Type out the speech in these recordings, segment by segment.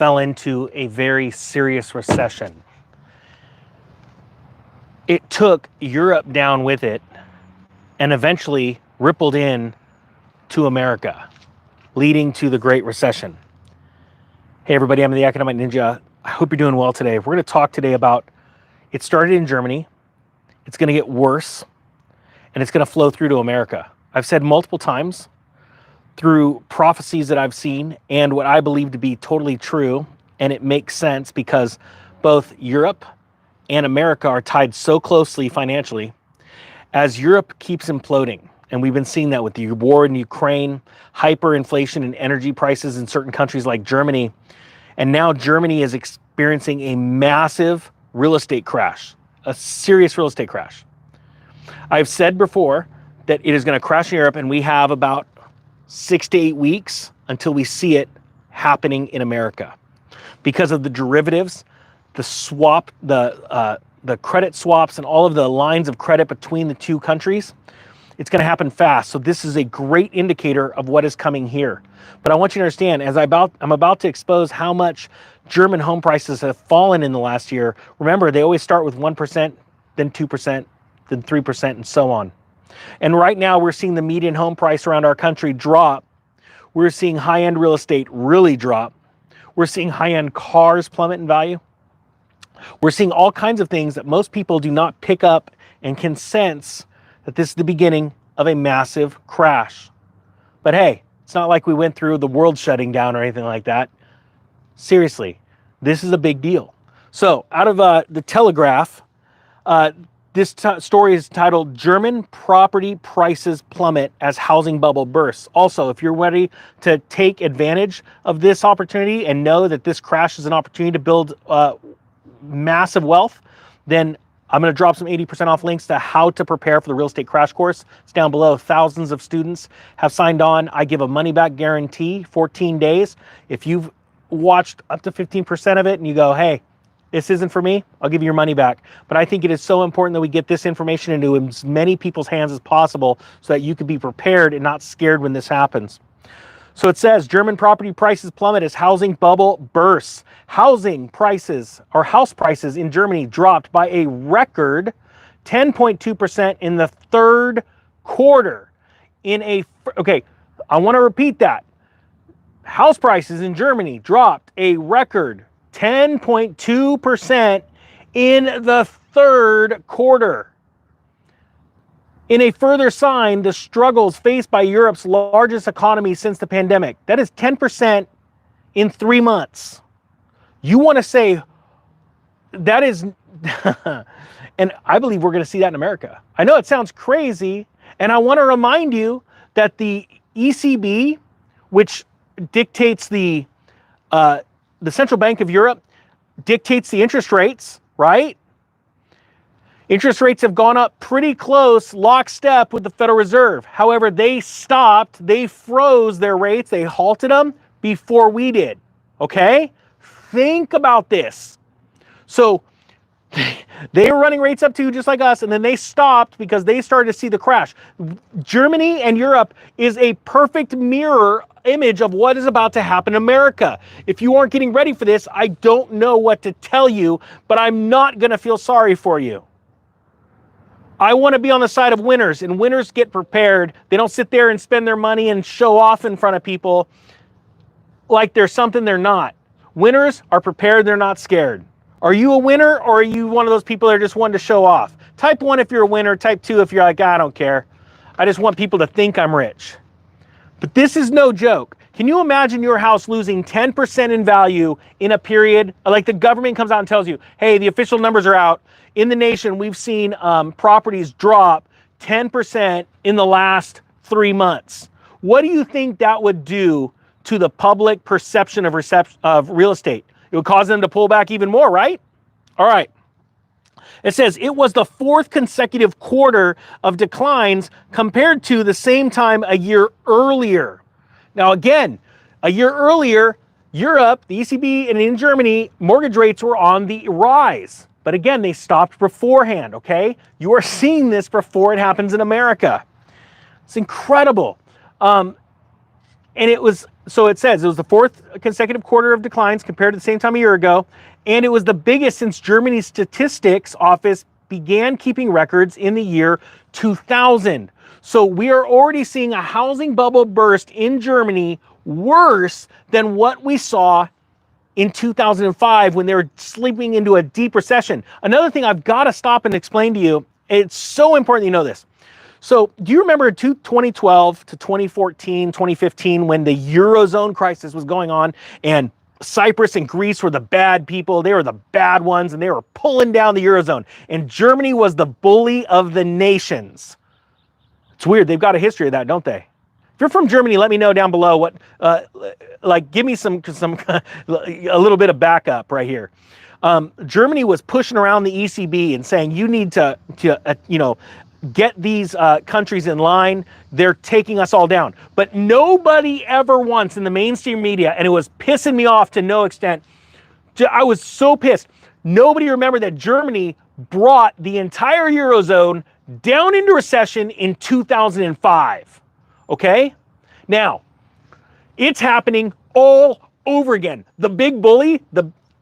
fell into a very serious recession. It took Europe down with it and eventually rippled in to America, leading to the Great Recession. Hey everybody, I'm the Economic Ninja. I hope you're doing well today. We're going to talk today about, it started in Germany, it's going to get worse, and it's going to flow through to America. I've said multiple times through prophecies that I've seen and what I believe to be totally true, and it makes sense because both Europe and America are tied so closely financially. As Europe keeps imploding, and we've been seeing that with the war in Ukraine, hyperinflation and energy prices in certain countries like Germany, and now Germany is experiencing a massive real estate crash, a serious real estate crash. I've said before that it is going to crash in Europe, and we have about 6 to 8 weeks until we see it happening in America because of the derivatives, the swap, the credit swaps, and all of the lines of credit between the two countries. It's going to happen fast. So this is a great indicator of what is coming here. But I want you to understand, as I'm about to expose how much German home prices have fallen in the last year. Remember, they always start with 1%, then 2%, then 3%, and so on. And right now we're seeing the median home price around our country drop. We're seeing high-end real estate really drop. We're seeing high-end cars plummet in value. We're seeing all kinds of things that most people do not pick up and can sense that this is the beginning of a massive crash. But hey, it's not like we went through the world shutting down or anything like that. Seriously, this is a big deal. So out of the Telegraph, this story is titled, German Property Prices Plummet as Housing Bubble Bursts. Also, if you're ready to take advantage of this opportunity and know that this crash is an opportunity to build massive wealth, then I'm going to drop some 80% off links to how to prepare for the real estate crash course. It's down below. Thousands of students have signed on. I give a money back guarantee, 14 days. If you've watched up to 15% of it and you go, hey, this isn't for me, I'll give you your money back. But I think it is so important that we get this information into as many people's hands as possible so that you can be prepared and not scared when this happens. So it says, German property prices plummet as housing bubble bursts. Housing prices, or house prices in Germany dropped by a record 10.2% in the third quarter. Okay, I want to repeat that. House prices in Germany dropped a record 10.2% in the third quarter. In a further sign, the struggles faced by Europe's largest economy since the pandemic. That is 10% in 3 months. You want to say that is, and I believe we're going to see that in America. I know it sounds crazy, and I want to remind you that the ECB, which dictates the Central Bank of Europe, dictates the interest rates, right? Interest rates have gone up pretty close, lockstep with the Federal Reserve. However, they froze their rates, they halted them before we did, okay? Think about this. So they were running rates up too, just like us, and then they stopped because they started to see the crash. Germany and Europe is a perfect mirror image of what is about to happen in America. If you aren't getting ready for this, I don't know what to tell you, but I'm not going to feel sorry for you. I want to be on the side of winners, and winners get prepared. They don't sit there and spend their money and show off in front of people like they're something they're not. Winners are prepared, they're not scared. Are you a winner, or are you one of those people that are just wanting to show off? Type 1 if you're a winner, type 2 if you're like, I don't care. I just want people to think I'm rich. But this is no joke. Can you imagine your house losing 10% in value in a period, like the government comes out and tells you, hey, the official numbers are out. In the nation, we've seen properties drop 10% in the last 3 months. What do you think that would do to the public perception of real estate? It would cause them to pull back even more, right? All right. It says it was the 4th consecutive quarter of declines compared to the same time a year earlier. Now, again, a year earlier, Europe, the ECB, and in Germany, mortgage rates were on the rise. But again, they stopped beforehand, okay? You are seeing this before it happens in America. It's incredible. And it was So it says it was the fourth consecutive quarter of declines compared to the same time a year ago, and it was the biggest since Germany's statistics office began keeping records in the year 2000. So we are already seeing a housing bubble burst in Germany worse than what we saw in 2005 when they were slipping into a deep recession. Another thing I've got to stop and explain to you, it's so important you know this. So do you remember 2012 to 2014, 2015 when the Eurozone crisis was going on and Cyprus and Greece were the bad people, they were the bad ones, and they were pulling down the Eurozone. And Germany was the bully of the nations. It's weird, they've got a history of that, don't they? If you're from Germany, let me know down below what, give me some a little bit of backup right here. Germany was pushing around the ECB and saying, you need to get these countries in line. They're taking us all down. But nobody ever once in the mainstream media, and it was pissing me off to no extent, I was so pissed. Nobody remembered that Germany brought the entire Eurozone down into recession in 2005. Okay? Now, it's happening all over again. The big bully,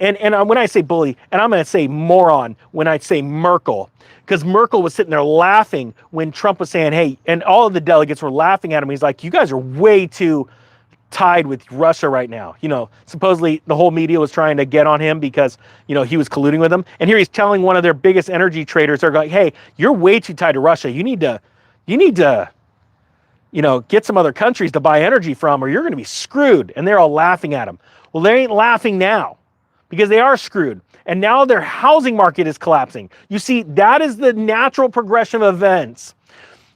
and when I say bully, and I'm going to say moron when I say Merkel, because Merkel was sitting there laughing when Trump was saying, hey, and all of the delegates were laughing at him. He's like, you guys are way too tied with Russia right now. Supposedly the whole media was trying to get on him because, he was colluding with them. And here he's telling one of their biggest energy traders, they're going, hey, you're way too tied to Russia. You need to, get some other countries to buy energy from or you're going to be screwed. And they're all laughing at him. Well, they ain't laughing now because they are screwed. And now their housing market is collapsing. You see, that is the natural progression of events.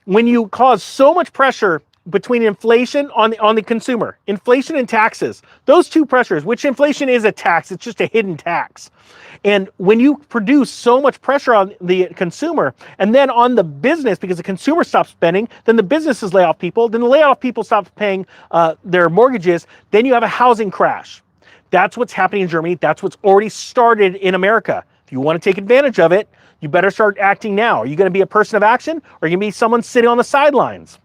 When you cause so much pressure between inflation on the consumer, inflation and taxes, those two pressures, which inflation is a tax, it's just a hidden tax. And when you produce so much pressure on the consumer and then on the business, because the consumer stops spending, then the businesses lay off people, then the layoff people stop paying their mortgages, then you have a housing crash. That's what's happening in Germany. That's what's already started in America. If you want to take advantage of it, you better start acting now. Are you going to be a person of action or are you going to be someone sitting on the sidelines?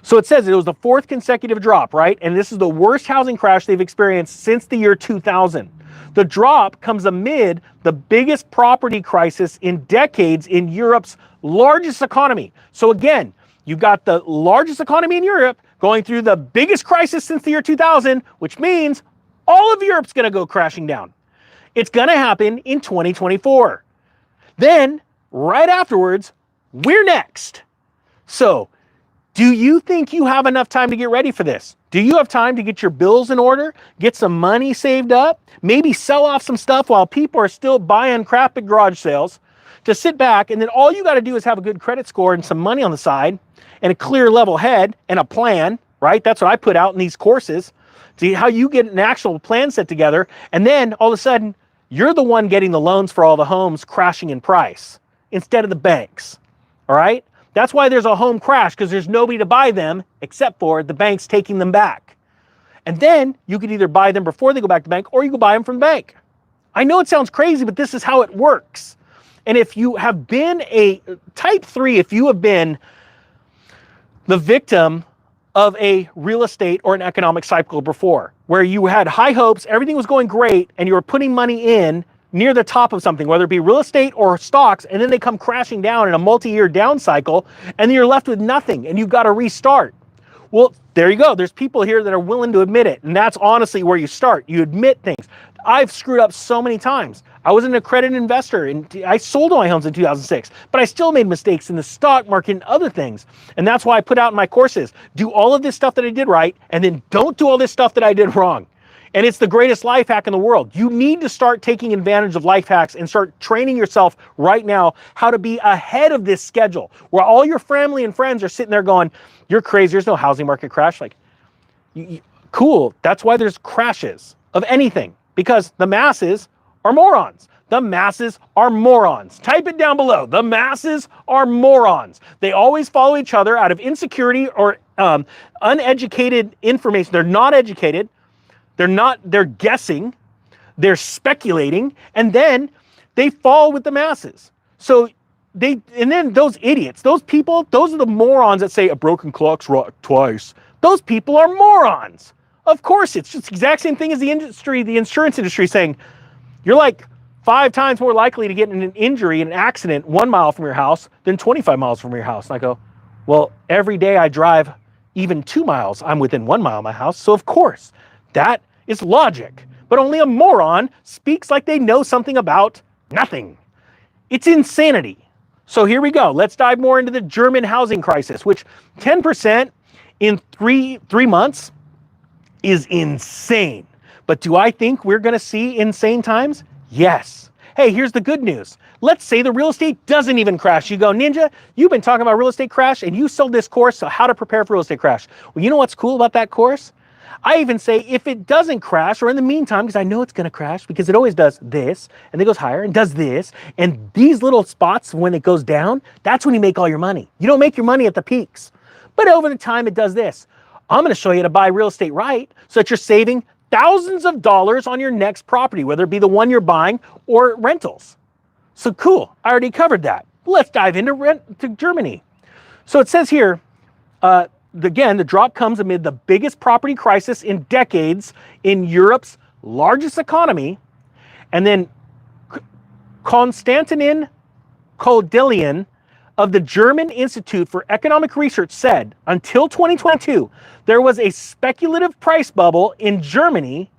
So it says it was the fourth consecutive drop, right? And this is the worst housing crash they've experienced since the year 2000. The drop comes amid the biggest property crisis in decades in Europe's largest economy. So again, you've got the largest economy in Europe going through the biggest crisis since the year 2000, which means all of Europe's going to go crashing down. It's going to happen in 2024. Then, right afterwards, we're next. So, do you think you have enough time to get ready for this? Do you have time to get your bills in order, get some money saved up, maybe sell off some stuff while people are still buying crap at garage sales, to sit back and then all you got to do is have a good credit score and some money on the side and a clear level head and a plan, right? That's what I put out in these courses. See how you get an actual plan set together, and then all of a sudden, you're the one getting the loans for all the homes crashing in price instead of the banks, all right? That's why there's a home crash, because there's nobody to buy them except for the banks taking them back. And then you could either buy them before they go back to the bank or you can buy them from the bank. I know it sounds crazy, but this is how it works. And if you have been a type 3, if you have been the victim of a real estate or an economic cycle before, where you had high hopes, everything was going great, and you were putting money in near the top of something, whether it be real estate or stocks, and then they come crashing down in a multi-year down cycle, and then you're left with nothing, and you've got to restart. Well, there you go. There's people here that are willing to admit it, and that's honestly where you start. You admit things. I've screwed up so many times. I was an accredited investor, and I sold all my homes in 2006, but I still made mistakes in the stock market and other things. And that's why I put out in my courses, do all of this stuff that I did right, and then don't do all this stuff that I did wrong. And it's the greatest life hack in the world. You need to start taking advantage of life hacks and start training yourself right now how to be ahead of this schedule, where all your family and friends are sitting there going, you're crazy, there's no housing market crash. Like, cool, that's why there's crashes of anything, because the masses are morons. The masses are morons. Type it down below. The masses are morons. They always follow each other out of insecurity or uneducated information. They're not educated. They're guessing, they're speculating, and then they fall with the masses. So and then those idiots, those people, those are the morons that say a broken clock's right twice. Those people are morons. Of course, it's just the exact same thing as the insurance industry saying, you're like 5 times more likely to get in an injury, an accident 1 mile from your house than 25 miles from your house. And I go, well, every day I drive even 2 miles, I'm within 1 mile of my house. So of course, that is logic. But only a moron speaks like they know something about nothing. It's insanity. So here we go. Let's dive more into the German housing crisis, which 10% in three months is insane. But do I think we're going to see insane times? Yes. Hey, here's the good news. Let's say the real estate doesn't even crash. You go, Ninja, you've been talking about real estate crash and you sold this course on how to prepare for real estate crash. Well, you know what's cool about that course? I even say if it doesn't crash, or in the meantime, because I know it's going to crash because it always does this and it goes higher and does this, and these little spots when it goes down, that's when you make all your money. You don't make your money at the peaks. But over the time it does this. I'm going to show you how to buy real estate right so that you're saving thousands of dollars on your next property, whether it be the one you're buying or rentals. So cool, I already covered that. Let's dive into Germany. So it says here, again, the drop comes amid the biggest property crisis in decades in Europe's largest economy. And then Konstantin Koldelian of the German Institute for Economic Research said, until 2022, there was a speculative price bubble in Germany,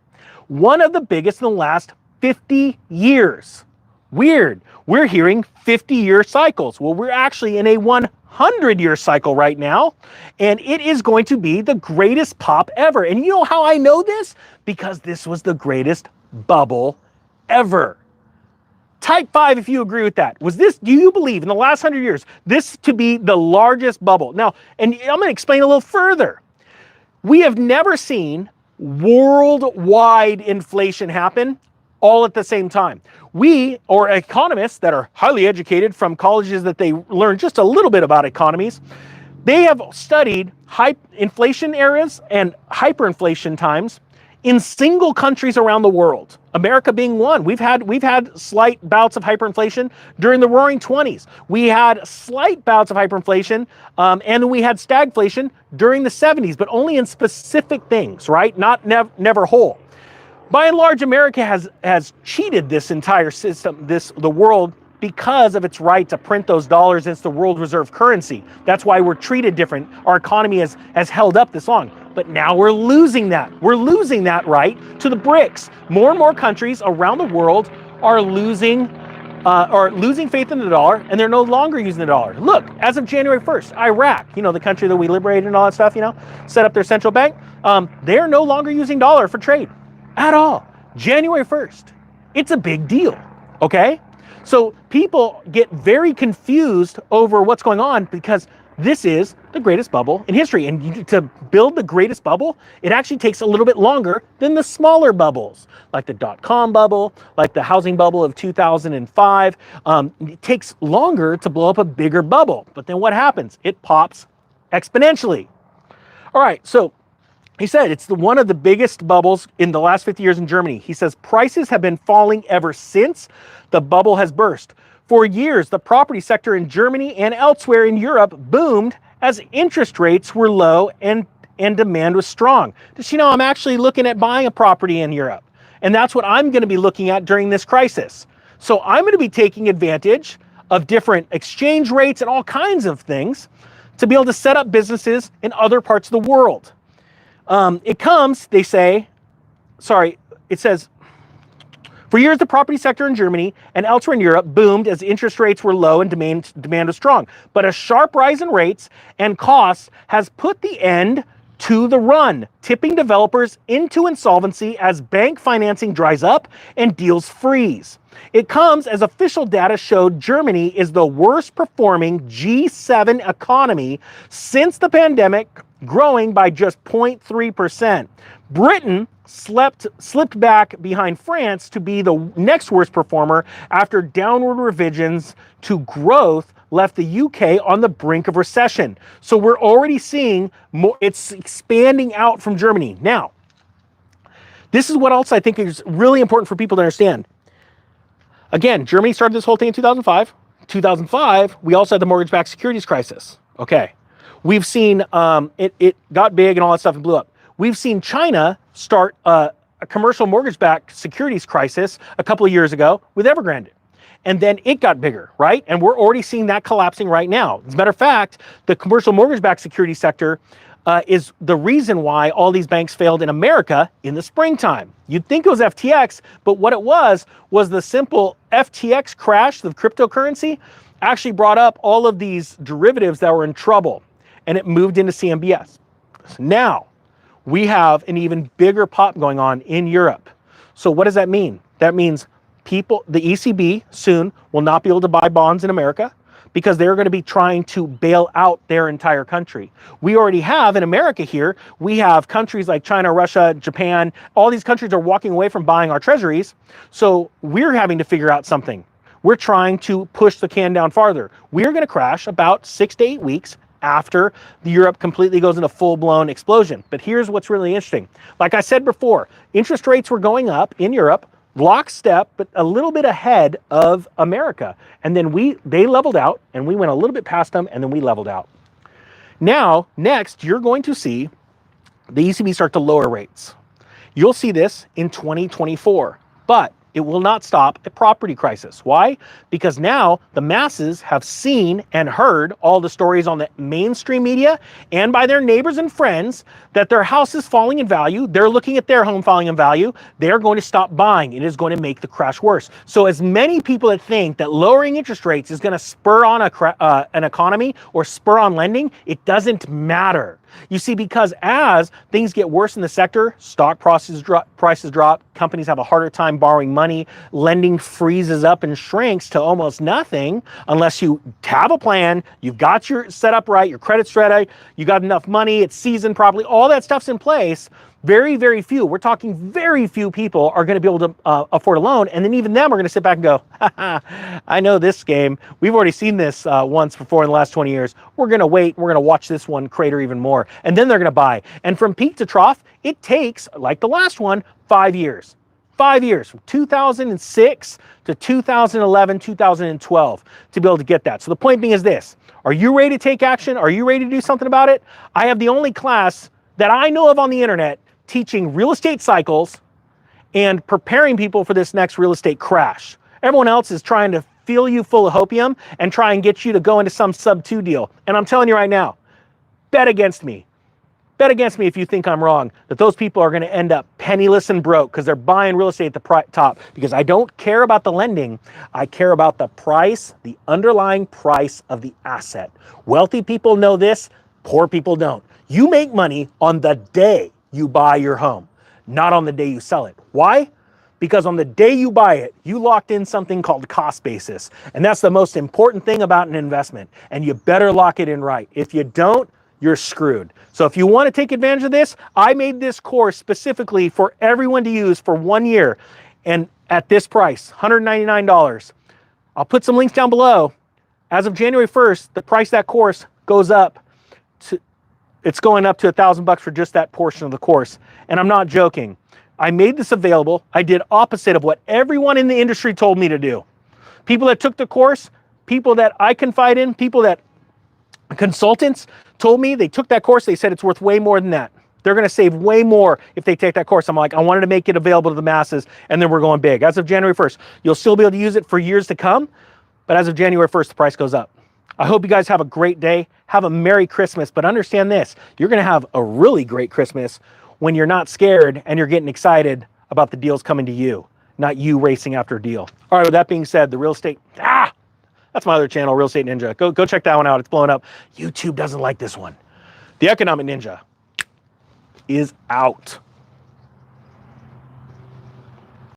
one of the biggest in the last 50 years. Weird. We're hearing 50-year cycles. Well, we're actually in a 100-year cycle right now, and it is going to be the greatest pop ever. And you know how I know this? Because this was the greatest bubble ever. Type 5 if you agree with that. Do you believe in the last 100 years, this to be the largest bubble? Now, and I'm going to explain a little further. We have never seen worldwide inflation happen all at the same time. We, or economists that are highly educated from colleges that they learn just a little bit about economies, they have studied high inflation eras and hyperinflation times in single countries around the world. America being one. We've had slight bouts of hyperinflation during the Roaring '20s. We had slight bouts of hyperinflation, and then we had stagflation during the '70s, but only in specific things, right? Not never whole. By and large, America has cheated this entire system, the world, because of its right to print those dollars as the world reserve currency. That's why we're treated different. Our economy has held up this long. But now we're losing that. We're losing that right to the BRICS. More and more countries around the world are losing faith in the dollar, and they're no longer using the dollar. Look, as of January 1st, Iraq, the country that we liberated and all that stuff, set up their central bank. They're no longer using dollar for trade at all. January 1st. It's a big deal, okay? So people get very confused over what's going on because this is the greatest bubble in history. And to build the greatest bubble, it actually takes a little bit longer than the smaller bubbles, like the dot-com bubble, like the housing bubble of 2005. It takes longer to blow up a bigger bubble. But then what happens? It pops exponentially. All right, so he said it's one of the biggest bubbles in the last 50 years in Germany. He says prices have been falling ever since the bubble has burst. For years, the property sector in Germany and elsewhere in Europe boomed as interest rates were low and demand was strong. Does she know I'm actually looking at buying a property in Europe? And that's what I'm going to be looking at during this crisis. So I'm going to be taking advantage of different exchange rates and all kinds of things to be able to set up businesses in other parts of the world. It says, for years, the property sector in Germany and elsewhere in Europe boomed as interest rates were low and demand was strong. But a sharp rise in rates and costs has put the end to the run, tipping developers into insolvency as bank financing dries up and deals freeze. It comes as official data showed Germany is the worst performing G7 economy since the pandemic, growing by just 0.3%. Britain slipped back behind France to be the next worst performer after downward revisions to growth left the UK on the brink of recession. So we're already seeing more, it's expanding out from Germany. Now, this is what else I think is really important for people to understand. Again, Germany started this whole thing in 2005. 2005, we also had the mortgage-backed securities crisis. Okay. We've seen it got big and all that stuff and blew up. We've seen China start a commercial mortgage-backed securities crisis a couple of years ago with Evergrande. And then it got bigger, right? And we're already seeing that collapsing right now. As a matter of fact, the commercial mortgage-backed security sector is the reason why all these banks failed in America in the springtime. You'd think it was FTX, but what it was the simple FTX crash of cryptocurrency actually brought up all of these derivatives that were in trouble, and it moved into CMBS. So now we have an even bigger pop going on in Europe. So what does that mean? That means the ECB soon will not be able to buy bonds in America because they're going to be trying to bail out their entire country. We already have in America here, we have countries like China, Russia, Japan, all these countries are walking away from buying our treasuries. So we're having to figure out something. We're trying to push the can down farther. We're going to crash about 6 to 8 weeks after Europe completely goes into full-blown explosion. But here's what's really interesting. Like I said before, interest rates were going up in Europe, lockstep, but a little bit ahead of America. And then they leveled out, and we went a little bit past them, and then we leveled out. Now, next, you're going to see the ECB start to lower rates. You'll see this in 2024, but it will not stop a property crisis. Why? Because now the masses have seen and heard all the stories on the mainstream media and by their neighbors and friends that their house is falling in value. They're looking at their home falling in value. They're going to stop buying. It is going to make the crash worse. So as many people that think that lowering interest rates is going to spur on an economy or spur on lending, it doesn't matter. You see, because as things get worse in the sector, stock prices drop, companies have a harder time borrowing money, lending freezes up and shrinks to almost nothing unless you have a plan, you've got your setup right, your credit's ready, you got enough money, it's seasoned properly, all that stuff's in place. Very, very few, we're talking very few people are going to be able to afford a loan, and then even them are going to sit back and go, I know this game. We've already seen this once before in the last 20 years. We're going to wait. We're going to watch this one crater even more, and then they're going to buy. And from peak to trough, it takes, like the last one, 5 years. 5 years, from 2006 to 2011, 2012, to be able to get that. So the point being is this. Are you ready to take action? Are you ready to do something about it? I have the only class that I know of on the internet teaching real estate cycles and preparing people for this next real estate crash. Everyone else is trying to fill you full of hopium and try and get you to go into some sub-2 deal. And I'm telling you right now, bet against me. Bet against me if you think I'm wrong, that those people are going to end up penniless and broke because they're buying real estate at the top. Because I don't care about the lending. I care about the price, the underlying price of the asset. Wealthy people know this. Poor people don't. You make money on the day you buy your home, not on the day you sell it. Why? Because on the day you buy it, you locked in something called cost basis. And that's the most important thing about an investment. And you better lock it in right. If you don't, you're screwed. So if you want to take advantage of this, I made this course specifically for everyone to use for 1 year. And at this price, $199. I'll put some links down below. As of January 1st, the price of that course goes up to, it's going up to $1,000 for just that portion of the course. And I'm not joking. I made this available. I did opposite of what everyone in the industry told me to do. People that took the course, people that I confide in, people that consultants told me they took that course, they said it's worth way more than that. They're going to save way more if they take that course. I'm like, I wanted to make it available to the masses, and then we're going big. As of January 1st, you'll still be able to use it for years to come, but as of January 1st, the price goes up. I hope you guys have a great day. Have a Merry Christmas, but understand this, you're going to have a really great Christmas when you're not scared and you're getting excited about the deals coming to you, not you racing after a deal. All right, with that being said, the real estate, that's my other channel, Real Estate Ninja. Go check that one out. It's blowing up. YouTube doesn't like this one. The Economic Ninja is out.